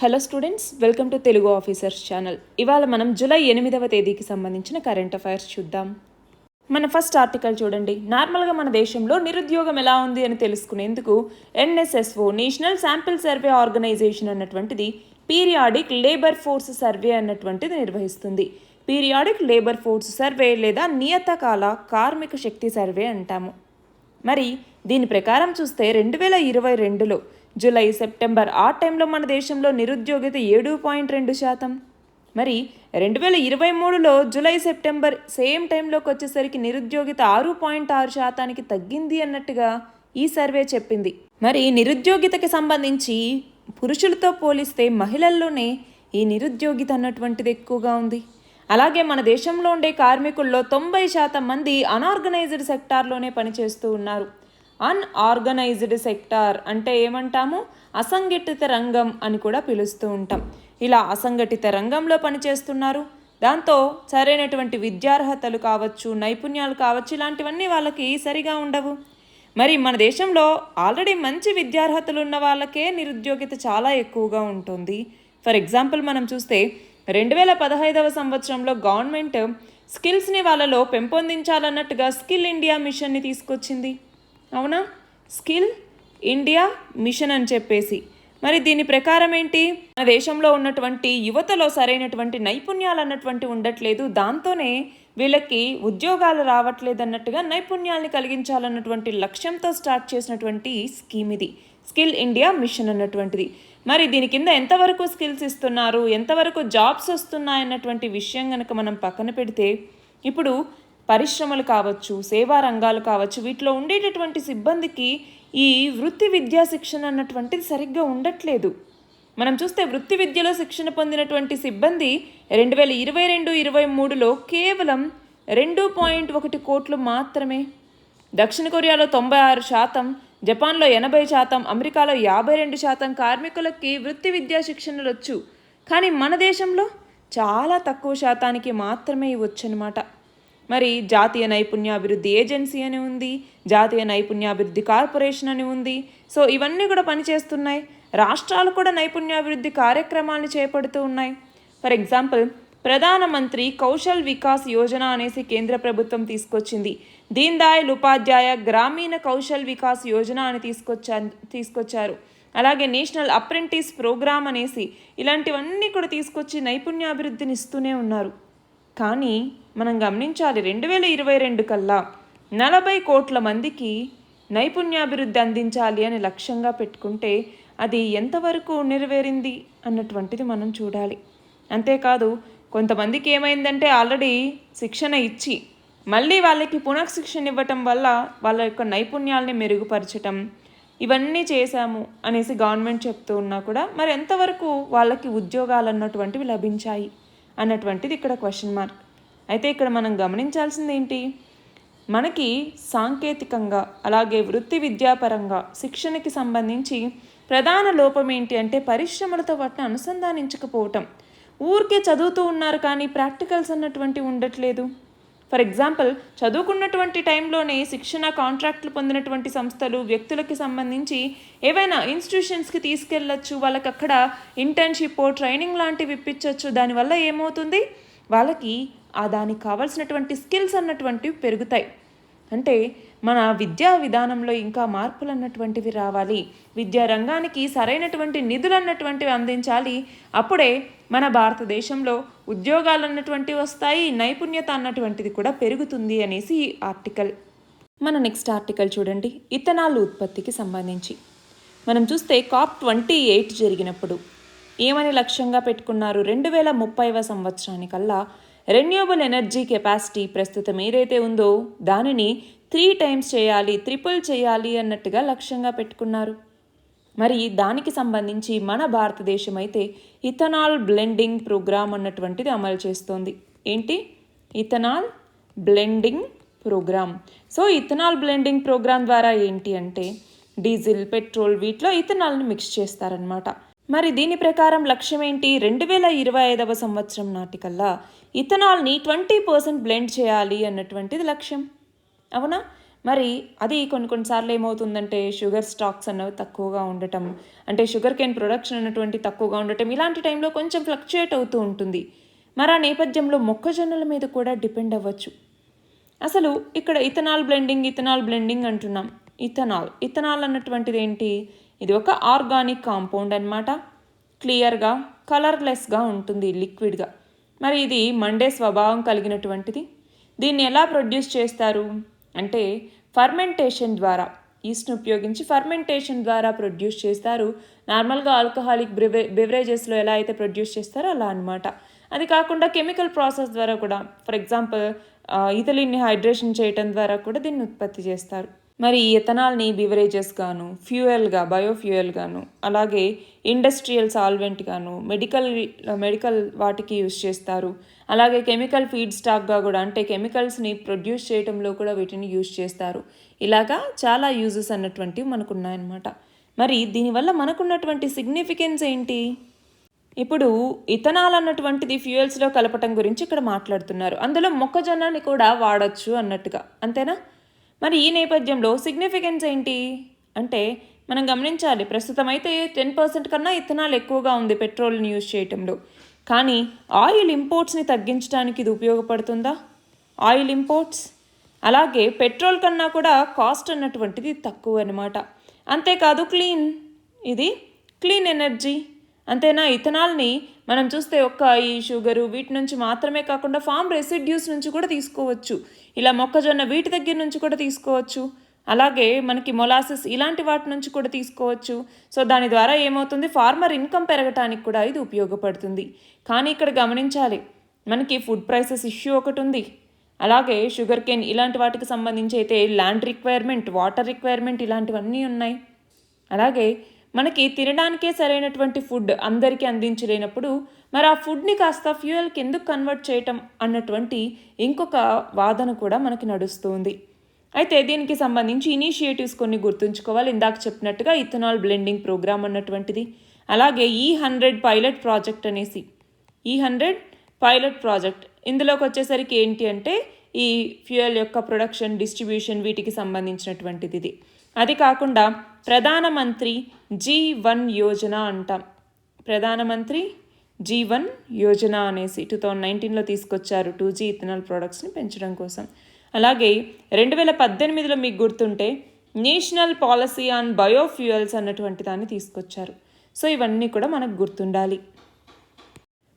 Hello students, welcome to Telugu officers channel. ఇవాళ మనం July 8వ తేదీకి సంబంధించిన కరెంట్ అఫైర్స్ చూద్దాం. మన ఫస్ట్ ఆర్టికల్ చూడండి. నార్మల్గా మన దేశంలో నిరుద్యోగం ఎలా ఉంది అని తెలుసుకునేందుకు NSSO national sample survey organisation అన్నటువంటిది పీరియాడిక్ లేబర్ ఫోర్స్ సర్వే అన్నటువంటిది నిర్వహిస్తుంది. పీరియాడిక్ లేబర్ ఫోర్స్ సర్వే లేదా నియతకాల కార్మిక శక్తి సర్వే అంటాము. మరి దీని ప్రకారం చూస్తే 2022లో జూలై సెప్టెంబర్ ఆ టైంలో మన దేశంలో నిరుద్యోగిత 7.2%. మరి 2023లో జూలై సెప్టెంబర్ సేమ్ టైంలోకి వచ్చేసరికి నిరుద్యోగిత 6.6%కి తగ్గింది అన్నట్టుగా ఈ సర్వే చెప్పింది. మరి నిరుద్యోగితకి సంబంధించి పురుషులతో పోలిస్తే మహిళల్లోనే ఈ నిరుద్యోగిత అన్నటువంటిది ఎక్కువగా ఉంది. అలాగే మన దేశంలో ఉండే కార్మికుల్లో 90% మంది అన్ఆర్గనైజ్డ్ సెక్టార్లోనే పనిచేస్తూ ఉన్నారు. అన్ఆర్గనైజ్డ్ సెక్టార్ అంటే ఏమంటాము? అసంఘటిత రంగం అని కూడా పిలుస్తూ ఉంటాం. ఇలా అసంఘటిత రంగంలో పనిచేస్తున్నారు. దాంతో సరైనటువంటి విద్యార్హతలు కావచ్చు, నైపుణ్యాలు కావచ్చు, ఇలాంటివన్నీ వాళ్ళకి సరిగా ఉండవు. మరి మన దేశంలో ఆల్రెడీ మంచి విద్యార్హతలు ఉన్న వాళ్ళకే నిరుద్యోగిత చాలా ఎక్కువగా ఉంటుంది. ఫర్ ఎగ్జాంపుల్ మనం చూస్తే 2015వ సంవత్సరంలో గవర్నమెంట్ స్కిల్స్ని వాళ్ళలో పెంపొందించాలన్నట్టుగా స్కిల్ ఇండియా మిషన్ని తీసుకొచ్చింది. అవునా? స్కిల్ ఇండియా మిషన్ అని చెప్పేసి. మరి దీని ప్రకారం ఏంటి? మన దేశంలో ఉన్నటువంటి యువతలో సరైనటువంటి నైపుణ్యాలు అన్నటువంటి ఉండట్లేదు. దాంతోనే వీళ్ళకి ఉద్యోగాలు రావట్లేదు అన్నట్టుగా నైపుణ్యాలని కలిగించాలన్నటువంటి లక్ష్యంతో స్టార్ట్ చేసినటువంటి స్కీమ్ ఇది, స్కిల్ ఇండియా మిషన్ అన్నటువంటిది. మరి దీని కింద ఎంతవరకు స్కిల్స్ ఇస్తున్నారు, ఎంతవరకు జాబ్స్ వస్తున్నాయన్నటువంటి విషయం కనుక మనం పక్కన పెడితే, ఇప్పుడు పరిశ్రమలు కావచ్చు, సేవా రంగాలు కావచ్చు, వీటిలో ఉండేటటువంటి సిబ్బందికి ఈ వృత్తి విద్యా శిక్షణ అన్నటువంటిది సరిగ్గా ఉండట్లేదు. మనం చూస్తే వృత్తి విద్యలో శిక్షణ పొందినటువంటి సిబ్బంది 2022-23లో కేవలం 2.1 కోట్లు మాత్రమే. దక్షిణ కొరియాలో 96%, జపాన్లో 80%, అమెరికాలో 52% కార్మికులకి వృత్తి విద్యా శిక్షణలు వచ్చు. కానీ మన దేశంలో చాలా తక్కువ శాతానికి మాత్రమే ఇవ్వచ్చు అనమాట. మరి జాతీయ నైపుణ్యాభివృద్ధి ఏజెన్సీ అని ఉంది, జాతీయ నైపుణ్యాభివృద్ధి కార్పొరేషన్ అని ఉంది. సో ఇవన్నీ కూడా పనిచేస్తున్నాయి. రాష్ట్రాలు కూడా నైపుణ్యాభివృద్ధి కార్యక్రమాలను చేపడుతూ ఉన్నాయి. ఫర్ ఎగ్జాంపుల్, ప్రధానమంత్రి కౌశల్ వికాస్ యోజన అనేసి కేంద్ర ప్రభుత్వం తీసుకొచ్చింది. దీన్ దయాళ్ ఉపాధ్యాయ గ్రామీణ కౌశల్ వికాస్ యోజన అని తీసుకొచ్చారు. అలాగే నేషనల్ అప్రెంటిస్ ప్రోగ్రామ్ అనేసి ఇలాంటివన్నీ కూడా తీసుకొచ్చి నైపుణ్యాభివృద్ధిని ఇస్తూనే ఉన్నారు. కానీ మనం గమనించాలి, 2022 కల్లా 40 కోట్ల మందికి నైపుణ్యాభివృద్ధి అందించాలి అని లక్ష్యంగా పెట్టుకుంటే అది ఎంతవరకు నెరవేరింది అన్నటువంటిది మనం చూడాలి. అంతేకాదు, కొంతమందికి ఏమైందంటే ఆల్రెడీ శిక్షణ ఇచ్చి మళ్ళీ వాళ్ళకి పునఃశిక్షణ ఇవ్వటం వల్ల వాళ్ళ యొక్క నైపుణ్యాలని మెరుగుపరచటం ఇవన్నీ చేశాము అనేసి గవర్నమెంట్ చెప్తూ ఉన్నా కూడా మరి ఎంతవరకు వాళ్ళకి ఉద్యోగాలు అన్నటువంటివి లభించాయి అన్నటువంటిది ఇక్కడ క్వశ్చన్ మార్క్. అయితే ఇక్కడ మనం గమనించాల్సింది ఏంటి? మనకి సాంకేతికంగా అలాగే వృత్తి విద్యాపరంగా శిక్షణకి సంబంధించి ప్రధాన లోపం ఏంటి అంటే పరిశ్రమలతో వాటిని అనుసంధానించకపోవటం. ఊరికే చదువుతూ ఉన్నారు కానీ ప్రాక్టికల్స్ అన్నటువంటివి ఉండట్లేదు. ఫర్ ఎగ్జాంపుల్, చదువుకున్నటువంటి టైంలోనే శిక్షణ కాంట్రాక్టులు పొందినటువంటి సంస్థలు వ్యక్తులకి సంబంధించి ఏవైనా ఇన్స్టిట్యూషన్స్కి తీసుకెళ్ళచ్చు, వాళ్ళకి అక్కడ ఇంటర్న్షిప్ ట్రైనింగ్ లాంటివి ఇప్పించవచ్చు. దానివల్ల ఏమవుతుంది? వాళ్ళకి దానికి కావాల్సినటువంటి స్కిల్స్ అన్నటువంటివి పెరుగుతాయి. అంటే మన విద్యా విధానంలో ఇంకా మార్పులు అన్నటువంటివి రావాలి. విద్యా రంగానికి సరైనటువంటి నిధులు అన్నటువంటివి అందించాలి. అప్పుడే మన భారతదేశంలో ఉద్యోగాలు అన్నటువంటివి వస్తాయి, నైపుణ్యత అన్నటువంటిది కూడా పెరుగుతుంది అనేసి ఈ ఆర్టికల్. మన నెక్స్ట్ ఆర్టికల్ చూడండి. ఇథనాల్ ఉత్పత్తికి సంబంధించి మనం చూస్తే COP28 జరిగినప్పుడు ఏమని లక్ష్యంగా పెట్టుకున్నారు? 2030వ సంవత్సరానికల్లా రెన్యూవబుల్ ఎనర్జీ కెపాసిటీ ప్రస్తుతం ఏదైతే ఉందో దానిని 3 times చేయాలి, ట్రిపుల్ చేయాలి అన్నట్టుగా లక్ష్యంగా పెట్టుకున్నారు. మరి దానికి సంబంధించి మన భారతదేశం అయితే ఇథనాల్ బ్లెండింగ్ ప్రోగ్రామ్ అన్నటువంటిది అమలు చేస్తోంది. ఏంటి? Ethanol blending programme. So ethanol blending programme ద్వారా ఏంటి అంటే డీజిల్, పెట్రోల్ వీటిలో ఇథనాల్ని మిక్స్ చేస్తారనమాట. మరి దీని ప్రకారం లక్ష్యం ఏంటి? 2025వ సంవత్సరం నాటికల్లా ఇథనాల్ని 20% బ్లెండ్ చేయాలి అన్నటువంటిది లక్ష్యం. అవునా? మరి అది కొన్నిసార్లు ఏమవుతుందంటే షుగర్ స్టాక్స్ అన్నవి తక్కువగా ఉండటం, అంటే షుగర్ కేన్ ప్రొడక్షన్ అన్నటువంటి తక్కువగా ఉండటం, ఇలాంటి టైంలో కొంచెం ఫ్లక్చుయేట్ అవుతూ ఉంటుంది. మరి ఆ నేపథ్యంలో మొక్కజొన్నల మీద కూడా డిపెండ్ అవ్వచ్చు. అసలు ఇక్కడ ఇథనాల్ బ్లెండింగ్ అంటున్నాం. ఇథనాల్ అన్నటువంటిది ఏంటి? ఇది ఒక ఆర్గానిక్ కాంపౌండ్ అన్నమాట. క్లియర్గా కలర్లెస్గా ఉంటుంది, లిక్విడ్గా. మరి ఇది మండే స్వభావం కలిగినటువంటిది. దీన్ని ఎలా ప్రొడ్యూస్ చేస్తారు అంటే ఫర్మెంటేషన్ ద్వారా, ఈస్ట్ను ఉపయోగించి ఫర్మెంటేషన్ ద్వారా ప్రొడ్యూస్ చేస్తారు. నార్మల్గా ఆల్కహాలిక్ బెవరేజెస్లో ఎలా అయితే ప్రొడ్యూస్ చేస్తారో అలా అనమాట. అది కాకుండా కెమికల్ ప్రాసెస్ ద్వారా కూడా, ఫర్ ఎగ్జాంపుల్ ఇథిలిన్ని హైడ్రేషన్ చేయటం ద్వారా కూడా దీన్ని ఉత్పత్తి చేస్తారు. మరి ఈ ఎథనాల్ని బివరేజెస్ గాను, ఫ్యూయల్గా, బయోఫ్యూయల్ గాను, అలాగే ఇండస్ట్రియల్ సాల్వెంట్ గాను, మెడికల్ వాటికి యూజ్ చేస్తారు. అలాగే కెమికల్ ఫీడ్ స్టాక్గా కూడా, అంటే కెమికల్స్ని ప్రొడ్యూస్ చేయడంలో కూడా వీటిని యూజ్ చేస్తారు. ఇలాగా చాలా యూజెస్ అన్నటువంటివి మనకు ఉన్నాయన్నమాట. మరి దీనివల్ల మనకున్నటువంటి సిగ్నిఫికెన్స్ ఏంటి? ఇప్పుడు ఇథనాల్ అన్నటువంటిది ఫ్యూయల్స్లో కలపటం గురించి ఇక్కడ మాట్లాడుతున్నారు. అందులో మొక్కజొన్నని కూడా వాడచ్చు అన్నట్టుగా, అంతేనా? మరి ఈ నేపథ్యంలో సిగ్నిఫికెన్స్ ఏంటి అంటే మనం గమనించాలి. ప్రస్తుతం అయితే 10% కన్నా ఇథనాల్ ఎక్కువగా ఉంది పెట్రోల్ని యూజ్ చేయటంలో. కానీ ఆయిల్ ఇంపోర్ట్స్ని తగ్గించడానికి ఇది ఉపయోగపడుతుందా? ఆయిల్ ఇంపోర్ట్స్, అలాగే పెట్రోల్ కన్నా కూడా కాస్ట్ అన్నటువంటిది తక్కువ అనమాట. అంతేకాదు ఇది క్లీన్ ఎనర్జీ, అంతేనా? ఇథనాల్ని మనం చూస్తే ఒక్క ఈ షుగరు వీటి నుంచి మాత్రమే కాకుండా ఫామ్ రెసిడ్యూస్ నుంచి కూడా తీసుకోవచ్చు. ఇలా మొక్కజొన్న వీటి దగ్గర నుంచి కూడా తీసుకోవచ్చు. అలాగే మనకి మొలాసిస్ ఇలాంటి వాటి నుంచి కూడా తీసుకోవచ్చు. సో దాని ద్వారా ఏమవుతుంది, ఫార్మర్ ఇన్కమ్ పెరగటానికి కూడా ఇది ఉపయోగపడుతుంది. కానీ ఇక్కడ గమనించాలి, మనకి ఫుడ్ ప్రైసెస్ ఇష్యూ ఒకటి ఉంది. అలాగే షుగర్ కేన్ ఇలాంటి వాటికి సంబంధించి అయితే ల్యాండ్ రిక్వైర్మెంట్, వాటర్ రిక్వైర్మెంట్ ఇలాంటివన్నీ ఉన్నాయి. అలాగే మనకి తినడానికే సరైనటువంటి ఫుడ్ అందరికీ అందించలేనప్పుడు మరి ఆ ఫుడ్ని కాస్త ఫ్యూయల్కి ఎందుకు కన్వర్ట్ చేయటం అన్నటువంటి ఇంకొక వాదన కూడా మనకి నడుస్తుంది. అయితే దీనికి సంబంధించి ఇనిషియేటివ్స్ కొన్ని గుర్తుంచుకోవాలి. ఇందాక చెప్పినట్టుగా ఇథనాల్ బ్లెండింగ్ ప్రోగ్రామ్ అన్నటువంటిది, అలాగే E100 పైలట్ ప్రాజెక్ట్ అనేసి, E100 పైలట్ ప్రాజెక్ట్ ఇందులోకి వచ్చేసరికి ఏంటి అంటే ఈ ఫ్యూయల్ యొక్క ప్రొడక్షన్, డిస్ట్రిబ్యూషన్ వీటికి సంబంధించినటువంటిది ఇది. అది కాకుండా ప్రధానమంత్రి G1 యోజన అంటాం. ప్రధానమంత్రి G1 యోజన అనేసి 2019లో తీసుకొచ్చారు 2G ఇథనాల్ ప్రొడక్ట్స్ని పెంచడం కోసం. అలాగే 2018లో మీకు గుర్తుంటే నేషనల్ పాలసీ ఆన్ బయోఫ్యూయల్స్ అన్నటువంటి దాన్ని తీసుకొచ్చారు. సో ఇవన్నీ కూడా మనకు గుర్తుండాలి.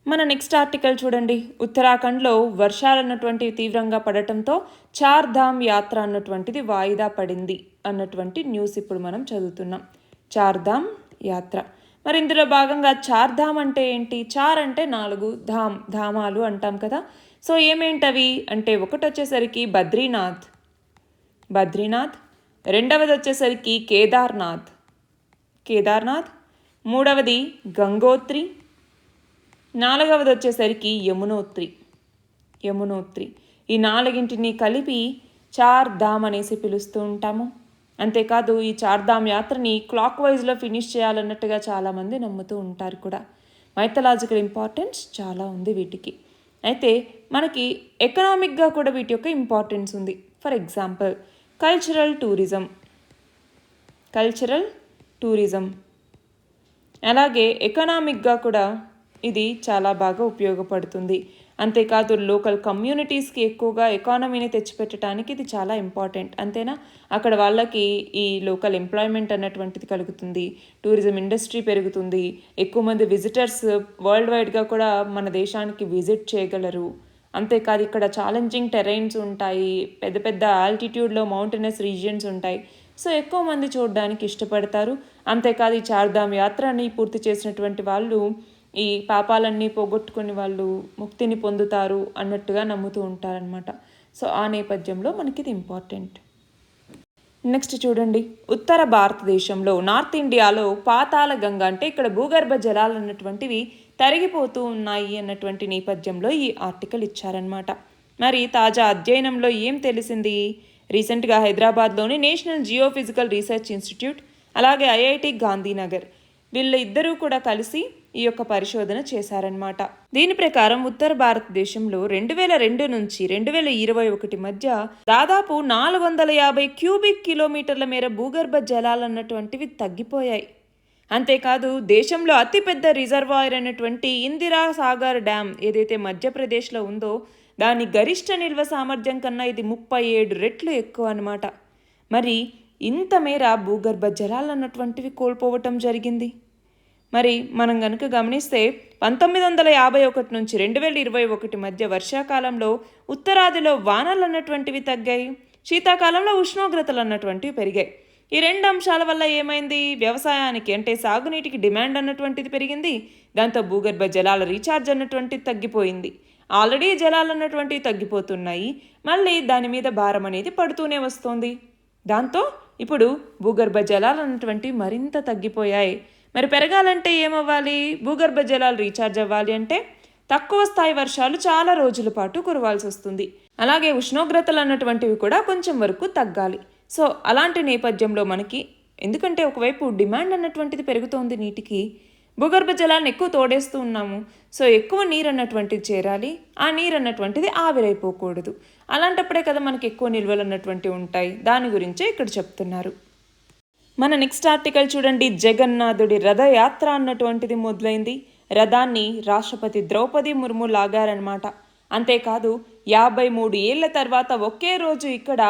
మన నెక్స్ట్ ఆర్టికల్ చూడండి. ఉత్తరాఖండ్లో వర్షాలు అన్నటువంటివి తీవ్రంగా పడటంతో చార్ధామ్ యాత్ర అన్నటువంటిది వాయిదా పడింది అన్నటువంటి న్యూస్ ఇప్పుడు మనం చదువుతున్నాం. చార్ధామ్ యాత్ర, మరి ఇందులో భాగంగా చార్ధామ్ అంటే ఏంటి? చార్ అంటే 4, ధామాలు అంటాం కదా. సో ఏమేంటవి అంటే ఒకటి వచ్చేసరికి బద్రీనాథ్, రెండవది వచ్చేసరికి కేదార్నాథ్, మూడవది గంగోత్రి, నాలుగవది వచ్చేసరికి యమునోత్రి. ఈ 4ంటిని కలిపి చార్ధామ్ అనేసి పిలుస్తూ ఉంటాము. అంతేకాదు ఈ చార్ధామ్ యాత్రని క్లాక్ వైజ్లో ఫినిష్ చేయాలన్నట్టుగా చాలామంది నమ్ముతూ ఉంటారు కూడా. మైథలాజికల్ ఇంపార్టెన్స్ చాలా ఉంది వీటికి. అయితే మనకి ఎకనామిక్గా కూడా వీటి యొక్క ఇంపార్టెన్స్ ఉంది. ఫర్ ఎగ్జాంపుల్ కల్చరల్ టూరిజం, అలాగే ఎకనామిక్గా కూడా ఇది చాలా బాగా ఉపయోగపడుతుంది. అంతేకాదు లోకల్ కమ్యూనిటీస్కి ఎక్కువగా ఎకానమీని తెచ్చిపెట్టడానికి ఇది చాలా ఇంపార్టెంట్, అంతేనా? అక్కడ వాళ్ళకి ఈ లోకల్ ఎంప్లాయ్మెంట్ అన్నటువంటిది కలుగుతుంది, టూరిజం ఇండస్ట్రీ పెరుగుతుంది, ఎక్కువ మంది విజిటర్స్ వరల్డ్ వైడ్గా కూడా మన దేశానికి విజిట్ చేయగలరు. అంతేకాదు ఇక్కడ ఛాలెంజింగ్ టెరైన్స్ ఉంటాయి, పెద్ద పెద్ద ఆల్టిట్యూడ్లో మౌంటైనస్ రీజియన్స్ ఉంటాయి. సో ఎక్కువ మంది చూడడానికి ఇష్టపడతారు. అంతేకాదు ఈ చార్ధామ్ యాత్రని పూర్తి చేసినటువంటి వాళ్ళు ఈ పాపాలన్నీ పోగొట్టుకుని వాళ్ళు ముక్తిని పొందుతారు అన్నట్టుగా నమ్ముతూ ఉంటారనమాట. సో ఆ నేపథ్యంలో మనకి ఇది ఇంపార్టెంట్. నెక్స్ట్ చూడండి. ఉత్తర భారతదేశంలో, నార్త్ ఇండియాలో పాతాళ గంగ అంటే ఇక్కడ భూగర్భ జలాలు అన్నటువంటివి తరిగిపోతూ ఉన్నాయి అన్నటువంటి నేపథ్యంలో ఈ ఆర్టికల్ ఇచ్చారనమాట. మరి తాజా అధ్యయనంలో ఏం తెలిసింది? రీసెంట్గా హైదరాబాద్లోని నేషనల్ జియోఫిజికల్ రీసెర్చ్ ఇన్స్టిట్యూట్, అలాగే IIT గాంధీనగర్ వీళ్ళ ఇద్దరూ కూడా కలిసి ఈ యొక్క పరిశోధన చేశారనమాట. దీని ప్రకారం ఉత్తర భారతదేశంలో 2002 నుంచి 2021 మధ్య దాదాపు 450 క్యూబిక్ కిలోమీటర్ల మేర భూగర్భ జలాలు అన్నటువంటివి తగ్గిపోయాయి. అంతేకాదు దేశంలో అతిపెద్ద రిజర్వాయర్ అయినటువంటి ఇందిరా సాగర్ డ్యామ్ ఏదైతే మధ్యప్రదేశ్లో ఉందో దాని గరిష్ట నిల్వ సామర్థ్యం కన్నా ఇది 37 రెట్లు ఎక్కువ అన్నమాట. మరి ఇంత మేర భూగర్భ జలాలు అన్నటువంటివి కోల్పోవటం జరిగింది. మరి మనం కనుక గమనిస్తే 1951 నుంచి 2021 మధ్య వర్షాకాలంలో ఉత్తరాదిలో వానలు అన్నటువంటివి తగ్గాయి, శీతాకాలంలో ఉష్ణోగ్రతలు అన్నటువంటివి పెరిగాయి. ఈ రెండు అంశాల వల్ల ఏమైంది, వ్యవసాయానికి అంటే సాగునీటికి డిమాండ్ అన్నటువంటిది పెరిగింది, దాంతో భూగర్భ జలాల రీఛార్జ్ అన్నటువంటిది తగ్గిపోయింది. ఆల్రెడీ జలాలు అన్నటువంటివి తగ్గిపోతున్నాయి, మళ్ళీ దాని మీద భారం అనేది పడుతూనే వస్తుంది. దాంతో ఇప్పుడు భూగర్భ జలాలు అన్నటువంటివి మరింత తగ్గిపోయాయి. మరి పెరగాలంటే ఏమవ్వాలి, భూగర్భ జలాలు రీఛార్జ్ అవ్వాలి అంటే తక్కువ స్థాయి వర్షాలు చాలా రోజుల పాటు కురవాల్సి వస్తుంది. అలాగే ఉష్ణోగ్రతలు అన్నటువంటివి కూడా కొంచెం వరకు తగ్గాలి. సో అలాంటి నేపథ్యంలో మనకి ఎందుకంటే ఒకవైపు డిమాండ్ అన్నటువంటిది పెరుగుతోంది నీటికి, భూగర్భ జలాలను ఎక్కువ తోడేస్తూ ఉన్నాము. సో ఎక్కువ నీరు అన్నటువంటిది చేరాలి, ఆ నీరు అన్నటువంటిది ఆవిరైపోకూడదు. అలాంటప్పుడే కదా మనకి ఎక్కువ నిల్వలు అన్నటువంటివి ఉంటాయి. దాని గురించే ఇక్కడ చెప్తున్నారు. మన నెక్స్ట్ ఆర్టికల్ చూడండి. జగన్నాథుడి రథయాత్ర అన్నటువంటిది మొదలైంది. రథాన్ని రాష్ట్రపతి ద్రౌపది ముర్ము లాగారనమాట. అంతేకాదు 53 ఏళ్ల తర్వాత ఒకే రోజు ఇక్కడ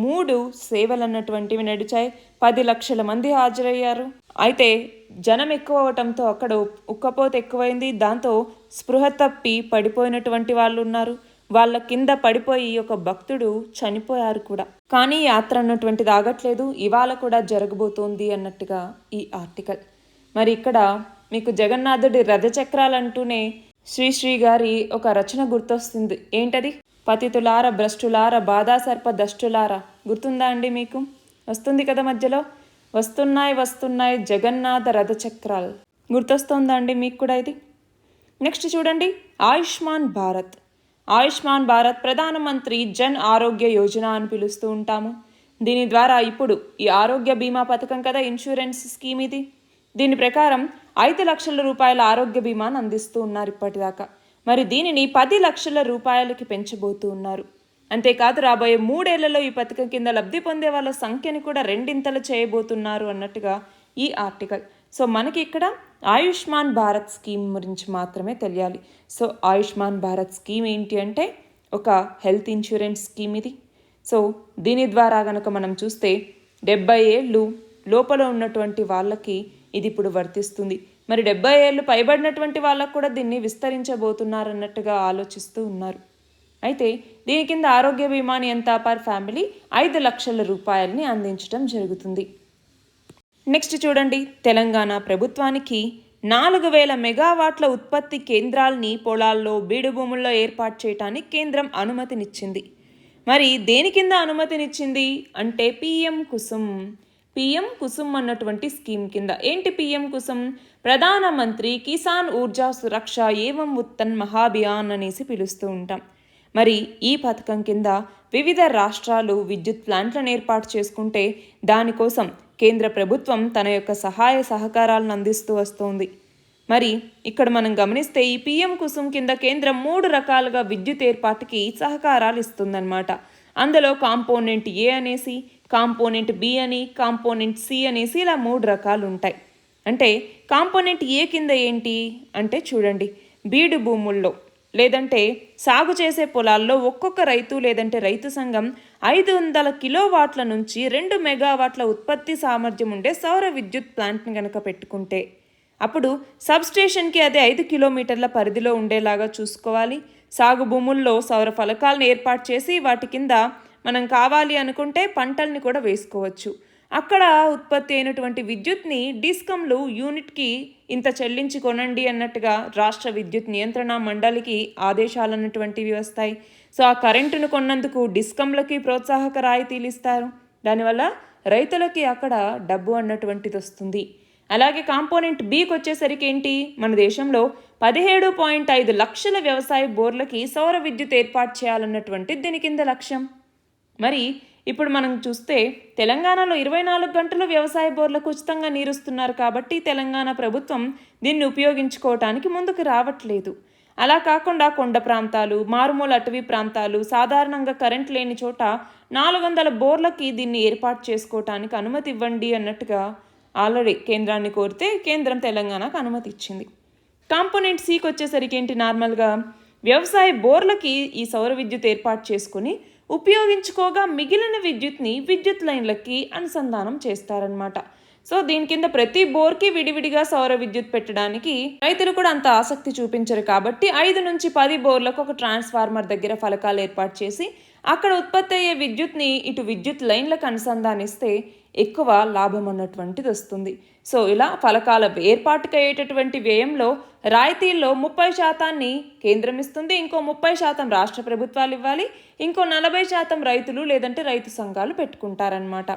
3 సేవలు అన్నటువంటివి నడిచాయి. 10 లక్షల మంది హాజరయ్యారు. అయితే జనం ఎక్కువ అవటంతో అక్కడ ఉక్కపోత ఎక్కువైంది. దాంతో స్పృహ తప్పి పడిపోయినటువంటి వాళ్ళు ఉన్నారు. వాళ్ళ కింద పడిపోయి ఒక భక్తుడు చనిపోయారు కూడా. కానీ యాత్ర అన్నటువంటిది ఆగట్లేదు, ఇవాళ కూడా జరగబోతోంది అన్నట్టుగా ఈ ఆర్టికల్. మరి ఇక్కడ మీకు జగన్నాథుడి రథచక్రాలు అంటూనే శ్రీశ్రీ గారి ఒక రచన గుర్తొస్తుంది. ఏంటది? పతితులార భ్రష్టులార బాధాసర్ప దష్టులార. గుర్తుందా అండి మీకు? వస్తుంది కదా మధ్యలో, వస్తున్నాయి జగన్నాథ రథచక్రాలు. గుర్తొస్తుందా అండి మీకు కూడా ఇది? నెక్స్ట్ చూడండి. ఆయుష్మాన్ భారత్. ఆయుష్మాన్ భారత్ ప్రధానమంత్రి జన్ ఆరోగ్య యోజన అని పిలుస్తూ ఉంటాము. దీని ద్వారా ఇప్పుడు ఈ ఆరోగ్య బీమా పథకం కదా, ఇన్సూరెన్స్ స్కీమ్ ఇది. దీని ప్రకారం 5 లక్షల రూపాయల ఆరోగ్య బీమాను అందిస్తూ ఉన్నారు ఇప్పటిదాకా. మరి దీనిని 10 లక్షల రూపాయలకి పెంచబోతూ ఉన్నారు. అంతేకాదు రాబోయే 3 ఏళ్లలో ఈ పథకం కింద లబ్ధి పొందే వాళ్ళ సంఖ్యని కూడా 2 చేయబోతున్నారు అన్నట్టుగా ఈ ఆర్టికల్. సో మనకి ఇక్కడ ఆయుష్మాన్ భారత్ స్కీమ్ గురించి మాత్రమే తెలియాలి. సో ఆయుష్మాన్ భారత్ స్కీమ్ ఏంటి అంటే ఒక హెల్త్ ఇన్సూరెన్స్ స్కీమ్ ఇది. సో దీని ద్వారా కనుక మనం చూస్తే 70 ఏళ్ళు లోపల ఉన్నటువంటి వాళ్ళకి ఇది ఇప్పుడు వర్తిస్తుంది. మరి 70 ఏళ్ళు పైబడినటువంటి వాళ్ళకు కూడా దీన్ని విస్తరించబోతున్నారు అన్నట్టుగా ఆలోచిస్తూ ఉన్నారు. అయితే దీని కింద ఆరోగ్య బీమాని ఎంత పర్ ఫ్యామిలీ 5 లక్షల రూపాయలని అందించడం జరుగుతుంది. నెక్స్ట్ చూడండి. తెలంగాణ ప్రభుత్వానికి 4000 మెగావాట్ల ఉత్పత్తి కేంద్రాలని పొలాల్లో బీడు భూముల్లో ఏర్పాటు చేయడానికి కేంద్రం అనుమతినిచ్చింది. మరి దేని కింద అనుమతినిచ్చింది అంటే పిఎం కుసుమ్ అన్నటువంటి స్కీమ్ కింద. ఏంటి పిఎం కుసుమ్? ప్రధానమంత్రి కిసాన్ ఊర్జా సురక్ష ఏవం ఉత్తన్ మహాభియాన్ అనేసి పిలుస్తూ ఉంటాం. మరి ఈ పథకం కింద వివిధ రాష్ట్రాలు విద్యుత్ ప్లాంట్లను ఏర్పాటు చేసుకుంటే దానికోసం కేంద్ర ప్రభుత్వం తన యొక్క సహాయ సహకారాలను అందిస్తూ వస్తోంది. మరి ఇక్కడ మనం గమనిస్తే ఈ పిఎం కుసుమ్ కింద కేంద్రం 3 రకాలుగా విద్యుత్ ఏర్పాటుకి సహకారాలు ఇస్తుందన్నమాట. అందులో కాంపోనెంట్ ఏ అనేసి, కాంపోనెంట్ బి అని, కాంపోనెంట్ సి అనేసి ఇలా 3 రకాలు ఉంటాయి. అంటే కాంపోనెంట్ ఏ కింద ఏంటి అంటే చూడండి, బీడు భూముల్లో లేదంటే సాగు చేసే పొలాల్లో ఒక్కొక్క రైతు లేదంటే రైతు సంఘం 500 కిలోవాట్ల నుంచి 2 మెగావాట్ల ఉత్పత్తి సామర్థ్యం ఉండే సౌర విద్యుత్ ప్లాంట్ని కనుక పెట్టుకుంటే అప్పుడు సబ్స్టేషన్కి అది 5 కిలోమీటర్ల పరిధిలో ఉండేలాగా చూసుకోవాలి. సాగు భూముల్లో సౌర ఫలకాలను ఏర్పాటు చేసి వాటి కింద మనం కావాలి అనుకుంటే పంటల్ని కూడా వేసుకోవచ్చు. అక్కడ ఉత్పత్తి అయినటువంటి విద్యుత్ని డిస్కంలు యూనిట్కి ఇంత చెల్లించి కొనండి అన్నట్టుగా రాష్ట్ర విద్యుత్ నియంత్రణ మండలికి ఆదేశాలు అన్నటువంటివి వస్తాయి. సో ఆ కరెంటును కొన్నందుకు డిస్కంలకి ప్రోత్సాహక రాయితీలు ఇస్తారు. దానివల్ల రైతులకి అక్కడ డబ్బు అన్నటువంటిది వస్తుంది. అలాగే కాంపోనెంట్ బికి వచ్చేసరికి ఏంటి, మన దేశంలో 17.5 లక్షల వ్యవసాయ బోర్లకి సౌర విద్యుత్ ఏర్పాటు చేయాలన్నటువంటి దీని కింద లక్ష్యం. మరి ఇప్పుడు మనం చూస్తే తెలంగాణలో 24 గంటలు వ్యవసాయ బోర్లకు ఉచితంగా నీరుస్తున్నారు కాబట్టి తెలంగాణ ప్రభుత్వం దీన్ని ఉపయోగించుకోవటానికి ముందుకు రావట్లేదు. అలా కాకుండా కొండ ప్రాంతాలు, మారుమూల అటవీ ప్రాంతాలు, సాధారణంగా కరెంట్ లేని చోట 400 బోర్లకి దీన్ని ఏర్పాటు చేసుకోవటానికి అనుమతి ఇవ్వండి అన్నట్టుగా ఆల్రెడీ కేంద్రాన్ని కోరితే కేంద్రం తెలంగాణకు అనుమతి ఇచ్చింది. కాంపోనెంట్ సికి వచ్చేసరికి ఏంటి, నార్మల్గా వ్యవసాయ బోర్లకి ఈ సౌర విద్యుత్ ఏర్పాటు చేసుకుని ఉపయోగించుకోగా మిగిలిన విద్యుత్ని విద్యుత్ లైన్లకి అనుసంధానం చేస్తారనమాట. సో దీని కింద ప్రతి బోర్కి విడివిడిగా సౌర విద్యుత్ పెట్టడానికి రైతులు కూడా అంత ఆసక్తి చూపించరు కాబట్టి 5 నుంచి 10 బోర్లకు ఒక ట్రాన్స్ఫార్మర్ దగ్గర ఫలకాలు ఏర్పాటు చేసి అక్కడ ఉత్పత్తి అయ్యే విద్యుత్ని ఇటు విద్యుత్ లైన్లకు అనుసంధానిస్తే ఎక్కువ లాభం అన్నటువంటిది వస్తుంది. సో ఇలా ఫలకాల ఏర్పాటుకు అయ్యేటటువంటి వ్యయంలో రాయితీల్లో 30% కేంద్రం ఇస్తుంది, ఇంకో 30% రాష్ట్ర ప్రభుత్వాలు ఇవ్వాలి, ఇంకో 40% రైతులు లేదంటే రైతు సంఘాలు పెట్టుకుంటారనమాట.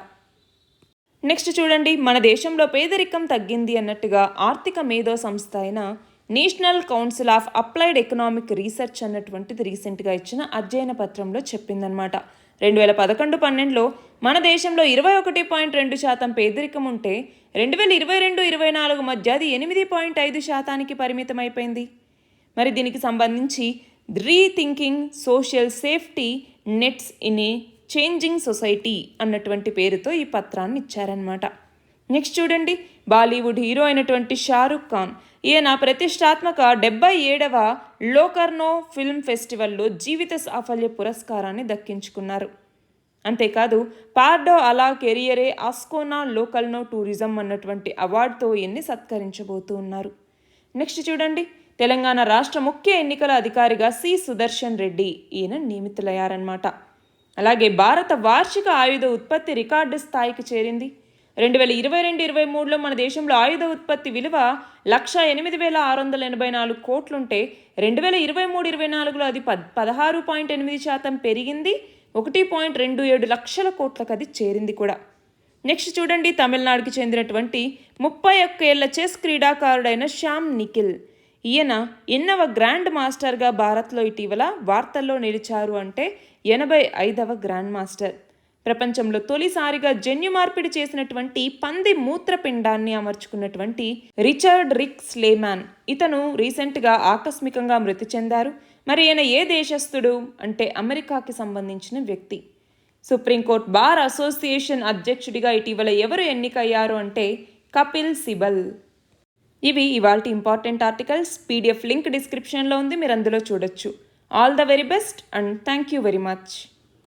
నెక్స్ట్ చూడండి, మన దేశంలో పేదరికం తగ్గింది అన్నట్టుగా ఆర్థిక మేధో సంస్థ అయిన national council of applied economic research అన్నటువంటిది రీసెంట్గా ఇచ్చిన అధ్యయన పత్రంలో చెప్పిందనమాట. 2011-12లో మన దేశంలో 21.2% పేదరికం ఉంటే 2022-24 మధ్య అది 8.5%కి పరిమితమైపోయింది. మరి దీనికి సంబంధించి rethinking social safety nets in a changing society అన్నటువంటి పేరుతో ఈ పత్రాన్ని ఇచ్చారనమాట. నెక్స్ట్ చూడండి, బాలీవుడ్ హీరో అయినటువంటి షారుఖ్ ఖాన్ ఈయన ప్రతిష్టాత్మక 77వ లోకర్నో ఫిల్మ్ ఫెస్టివల్లో జీవిత సాఫల్య పురస్కారాన్ని దక్కించుకున్నారు. అంతేకాదు పార్డో అలా కెరియరే ఆస్కోనా లోకల్నో టూరిజం అన్నటువంటి అవార్డుతో ఈయన్ని సత్కరించబోతూ ఉన్నారు. నెక్స్ట్ చూడండి, తెలంగాణ రాష్ట్ర ముఖ్య ఎన్నికల అధికారిగా సి సుదర్శన్ రెడ్డి ఈయన నియమితులయ్యారన్నమాట. అలాగే భారత వార్షిక ఆయుధ ఉత్పత్తి రికార్డు స్థాయికి చేరింది. 2022-23లో మన దేశంలో ఆయుధ ఉత్పత్తి విలువ 108,684 కోట్లుంటే 2023-24లో అది 16.8% పెరిగింది. 1.27 లక్షల కోట్లకు అది చేరింది కూడా. నెక్స్ట్ చూడండి, తమిళనాడుకి చెందినటువంటి 31 ఏళ్ల చెస్ క్రీడాకారుడైన శ్యామ్ నిఖిల్ ఈయన 8వ గ్రాండ్ మాస్టర్గా భారత్లో ఇటీవల వార్తల్లో నిలిచారు. అంటే 85వ గ్రాండ్ మాస్టర్. ప్రపంచంలో తొలిసారిగా జన్యు మార్పిడి చేసినటువంటి పంది మూత్రపిండాన్ని అమర్చుకున్నటువంటి రిచర్డ్ రిక్ స్లేమాన్ ఇతను రీసెంట్గా ఆకస్మికంగా మృతి చెందారు. మరి ఈయన ఏ దేశస్థుడు అంటే అమెరికాకి సంబంధించిన వ్యక్తి. సుప్రీంకోర్టు బార్ అసోసియేషన్ అధ్యక్షుడిగా ఇటీవల ఎవరు ఎన్నికయ్యారు అంటే కపిల్ సిబల్. ఇవి ఇవాల్టి ఇంపార్టెంట్ ఆర్టికల్స్. PDF లింక్ డిస్క్రిప్షన్లో ఉంది, మీరు అందులో చూడొచ్చు. All the very best and thank you very much.